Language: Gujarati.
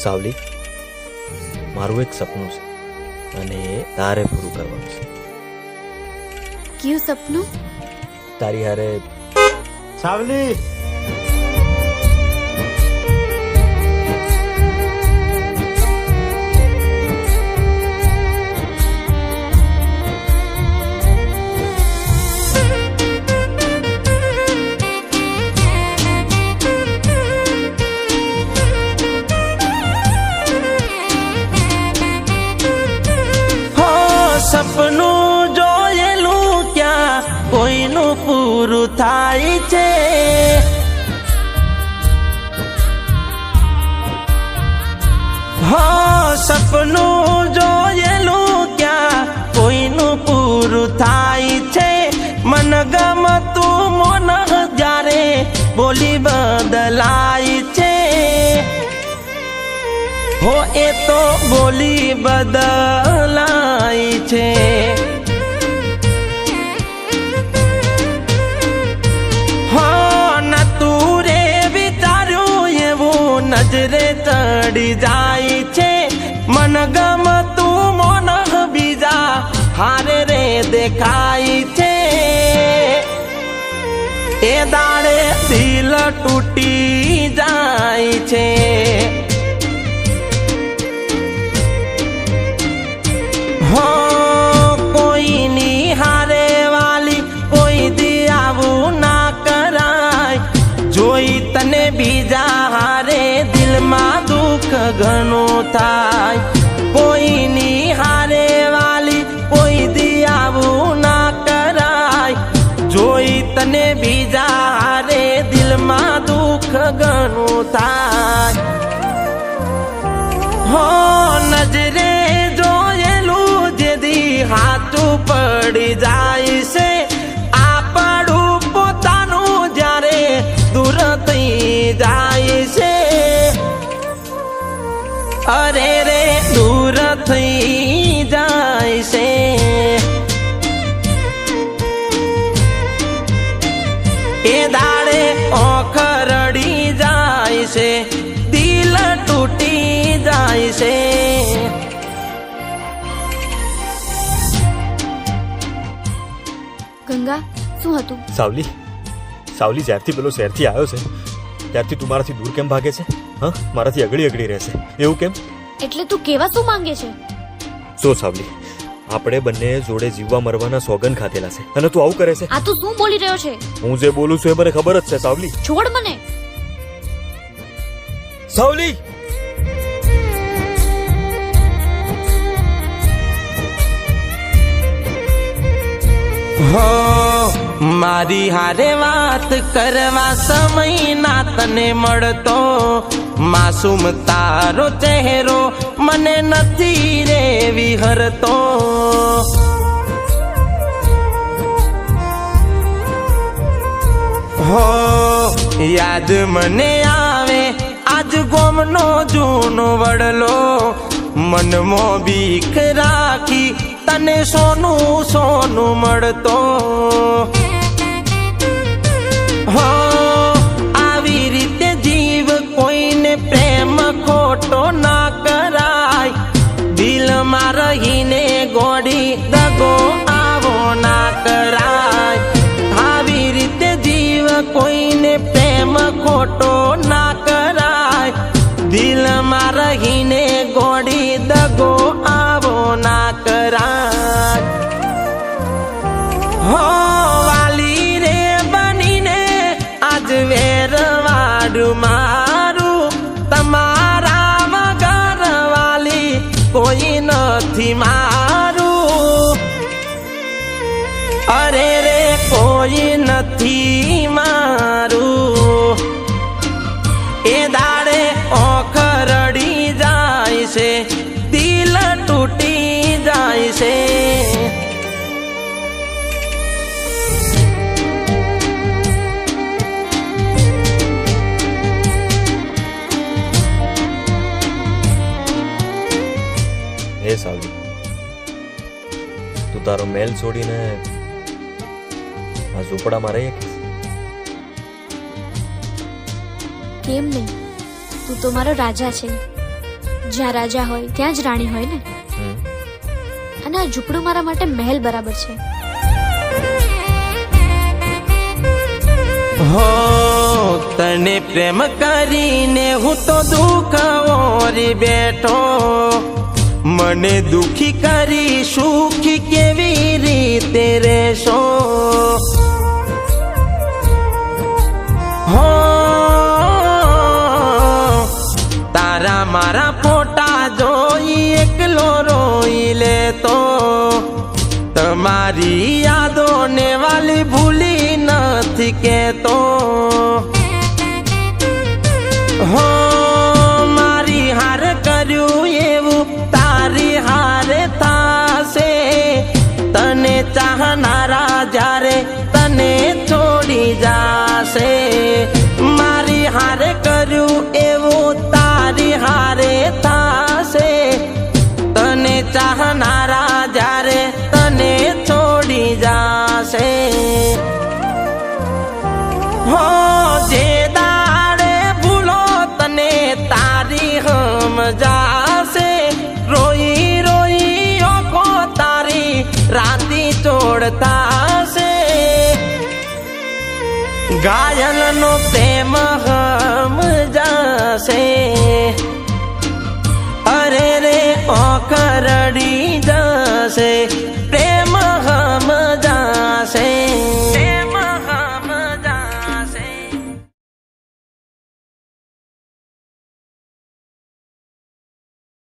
સાવલી, મારું એક સપનું છે અને એ તારે પૂરું કરવાનું છે. કયું સપનું? તારી હારે. સાવલી, સપનું જોયેલું ક્યાં કોઈનું પૂરું થાય છે. હો સપનું જોયેલું ક્યાં કોઈનું પૂરું થાય છે. મન ગમતું મોન જ્યારે બોલી બદલાય છે. હો એ તો બોલી બદલાય છે. હો નતું રે વિચાર્યું એવું નજરે ચડી જાય છે. મન ગમતું મોન બીજા હારે રે દેખાય છે. એ દાડે દિલ તૂટી જાય છે. હો કોઈની હારે વાલી કોઈ દી આવું ના કરાય. જોઈ તને બીજા હારે દિલમાં દુઃખ ઘણું થાય. કોઈની હારે વાલી કોઈ દી આવું ના કરાય. જોઈ તને બીજા હારે દિલમાં દુઃખ ઘણું થાય. હો નજરે હાથું પડી જાય છે. આપણું પોતાનું જ્યારે દૂર થઈ જાય છે. અરે રે દૂર થઈ જાય છે. એ દાડે ઓખ રડી જાય છે. દિલ તૂટી જાય છે. ગંગા, શું હતું? સાવલી, સાવલી, જ્યારથી પેલો શહેરથી આવ્યો છે ત્યારથી તું મારાથી દૂર કેમ ભાગે છે? હા, મારાથી અગડી રહેશે એવું કેમ? એટલે તું કેવા શું માંગે છે? સો સાવલી, આપણે બંને જોડે જીવવા મરવાના સોગન ખાધેલા છે અને તું આવું કરે છે? આ તું શું બોલી રહ્યો છે? હું જે બોલું છું એ મને ખબર જ છે સાવલી. છોડ મને. સાવલી, હો મારી હારે વાત કરવા સમય ના તને મળતો. માસૂમ તારો ચહેરો મને નથી રે વિહરતો. હો યાદ મને આવે આજ ગોમનો જૂનો વડલો. મનમો બીક રાખી તને સોનું સોનું મળતો. હો આવી રીતે જીવ કોઈને પ્રેમ ખોટો ના કરાય. દિલમાં રહીને ગોળી દગો આવો ના કરાય. આવી રીતે જીવ કોઈને પ્રેમ ખોટો ના કરાય. દિલમાં રહીને ગોળી દગો આવો ના કરાય. હો વાલી રે બનીને આજ વેરવાડું મારું. તમારા વગર વાલી કોઈ નથી મારું. અરે રે કોઈ નથી મારું. એ દાડે ઓખ રડી જાય છે. દિલ તૂટી જાય છે. હે સાવલી, તું તારો મેલ છોડીને આ ઝૂંપડામાં રહી શકીશ? કેમ નહીં? તું તો મારો રાજા છે. જ્યાં રાજા હોય ત્યાં જ રાણી હોય ને. અને આ ઝૂંપડું મારા માટે મહેલ બરાબર છે. હો તને પ્રેમ કરીને હું તો દુઃખ ઓરી બેઠો, મને દુખી કરી સુખી કેવી રીતે રહેશો. હો તારા મારા ફોટા જોઈ એકલો રોઈ લેતો, તમારી યાદો ને વાલી ભૂલી નથી કેતો. હો મારી હાર કર્યું એવું તારી હારે થાશે, તને ચાહનારા જ્યારે તને છોડી જાશે. મારી હારે કર્યું એવું તારી હારે થાશે, તને ચાહનારા જ્યારે તને છોડી જાશે. હો જે દાડે ભૂલો તને તારી હમ જાશે, રોઈ રોઈ ઓખો તારી રાતી ચોડતાશે. ઘાયલનો પ્રેમ હમ જાશે, અરે રે ઓખ રડી જશે, પ્રેમ હમ જાશે.